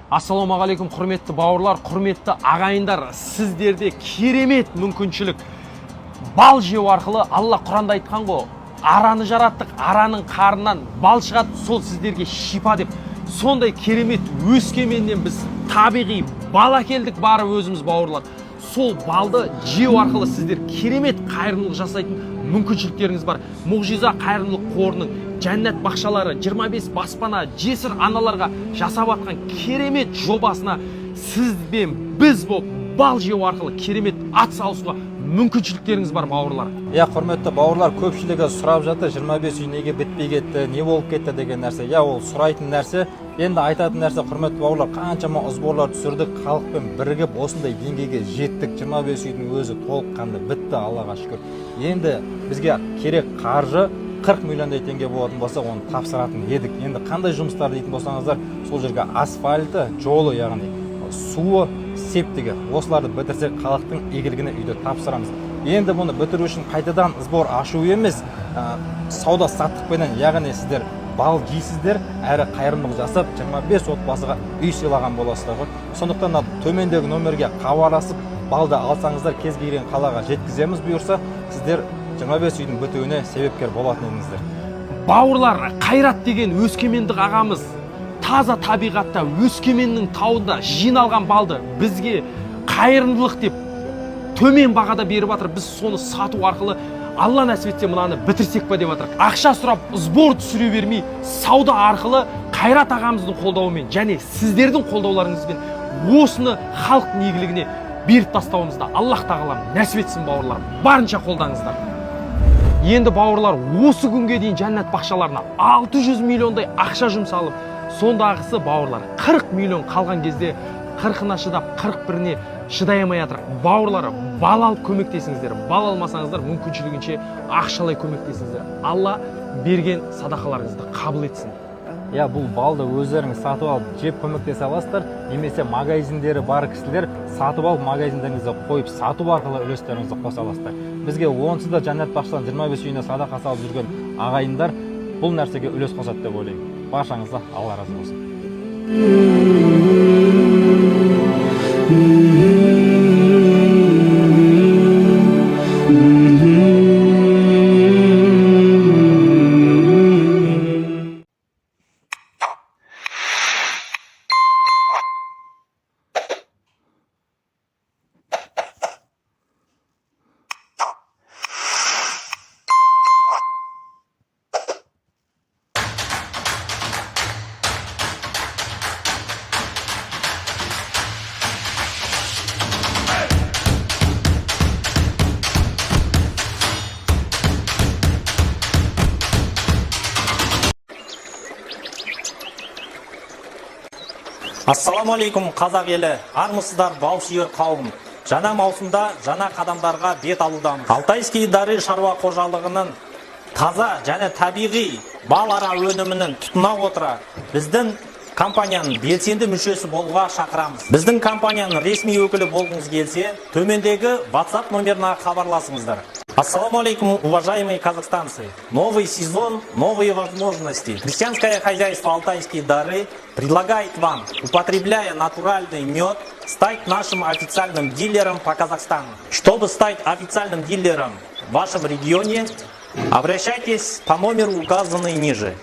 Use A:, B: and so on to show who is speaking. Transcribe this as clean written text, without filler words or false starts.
A: Ассалаумағалейкум, құрметті бауырлар, құрметті ағайындар. Сіздерде керемет мүмкіншілік. Бал жеу арқылы Алла Құранда айтқан ғой, араны жараттық, араның қарынан бал шығады, сол сіздерге шипа деп. Сондай керемет Өскеменнен біз табиғи бал әкелдік бары өзіміз бауырлар. Сол балды жеу арқылы сіздер керемет қайырымдылық жасайтын мүмкіншіліктеріңіз бар. Мұғжиза қайырымдылық қорының жәннат бақшалары 25 баспана жесір аналарға жасап атқан керемет жобасына сіз бен біз болып бал жеу арқылы керемет ат салысуға мүмкіншіліктеріңіз бар бауырлар.
B: Құрметті бауырлар, көпшілігі сұрап жатыр, 25 үй неге бітпей кетті, не болып кетті деген нәрсе. Ол сұрайтын нәрсе. Енді айтатын нәрсе, құрметті бауырлар, қаншама сборлар түсірдік, халықпен бірігіп осындай деңгейге жеттік. 25 үйдің өзі толыққанды бітті, Аллаға шүкір. Енді бізге керек қаржы 40 миллиондай теңге болатын болса, оны тапсыратын едік. Енді қандай жұмыстар дейтін болсаңыздар, сол жерге асфальты, жолы, яғни суы, септігі, осыларды бітірсек, халықтың игілігіне үйді тапсырамыз. Енді бұны бітіру үшін қайтадан сбор ашу емес, сауда саттықпенен, яғни сіздер бал жейсіздер, әрі қайырымдылық жасап 25 отбасыға үй сыйлаған боласыздар ғой. Сондықтан төмендегі номерге хабарласып, балды алсаңыздар, кез келген қалаға жеткіземіз бұйырса, сіздер 25 үйдің бітуіне себепкер болатын едіңіздер.
A: Бауырлар, Қайрат деген өскемендік ағамыз таза табиғатта Өскеменнің тауында жиналған балды бізге қайырымдылық деп төмен бағада беріп жатыр. Біз соны сату арқылы Алла нәсіп етсе мынаны бітірсек па деп жатыр. Ақша сұрап сбор түсіре бермей, сауда арқылы Қайрат ағамыздың қолдауымен және сіздердің қолдауларыңызбен осыны халықтың игілігіне беріп тастауымызда Аллах тағала нәсіп етсін бауырлар. Барынша қолдаңыздар. Енді бауырлар, осы күнге дейін жәннат бақшаларына 600 миллиондай ақша жұмсалып, сондағысы бауырлар 40 миллион қалған кезде 40-ына шыдап 41-не шыдай алмай жатыр. Бауырлар, бал алып көмектесіңіздер. Бал алмасаңыздар мүмкіншілігінше ақшалай көмектесіңіздер. Алла берген садақаларыңызды қабыл етсін.
B: Бұл балды өздеріңіз сатып алып жеп көмектесе аласыздар, немесе магазиндері бар кісілер сатып алып магазиндеріңізді қойып сату арқылы үлестеріңізді қоса аласыздар. Бізге онсыз да жәннат бақшасынан 25 үйіне садақа салып жүрген ағайындар бұл нәрсеге үлес қосады деп ойлаймын. Баршаңызға Алла разы болсын.
C: Ассалаумағалейкум қазақ елі, армысыздар баусүйер қауым. Жаңа маусымда жаңа қадамдарға бет алудамыз. Алтайский дары шаруа қожалығының таза және табиғи бал ара өнімінің тұтына отыра біздің компанияның белсенді мүшесі болуға шақырамыз. Біздің компанияның ресми өкілі болғыңыз келсе, төмендегі WhatsApp номеріне хабарласыңыздар. Ассаламу алейкум, уважаемые казахстанцы! Новый сезон, новые возможности. Крестьянское хозяйство «Алтайские дары» предлагает вам, употребляя натуральный мед, стать нашим официальным дилером по Казахстану. Чтобы стать официальным дилером в вашем регионе, обращайтесь по номеру, указанный ниже.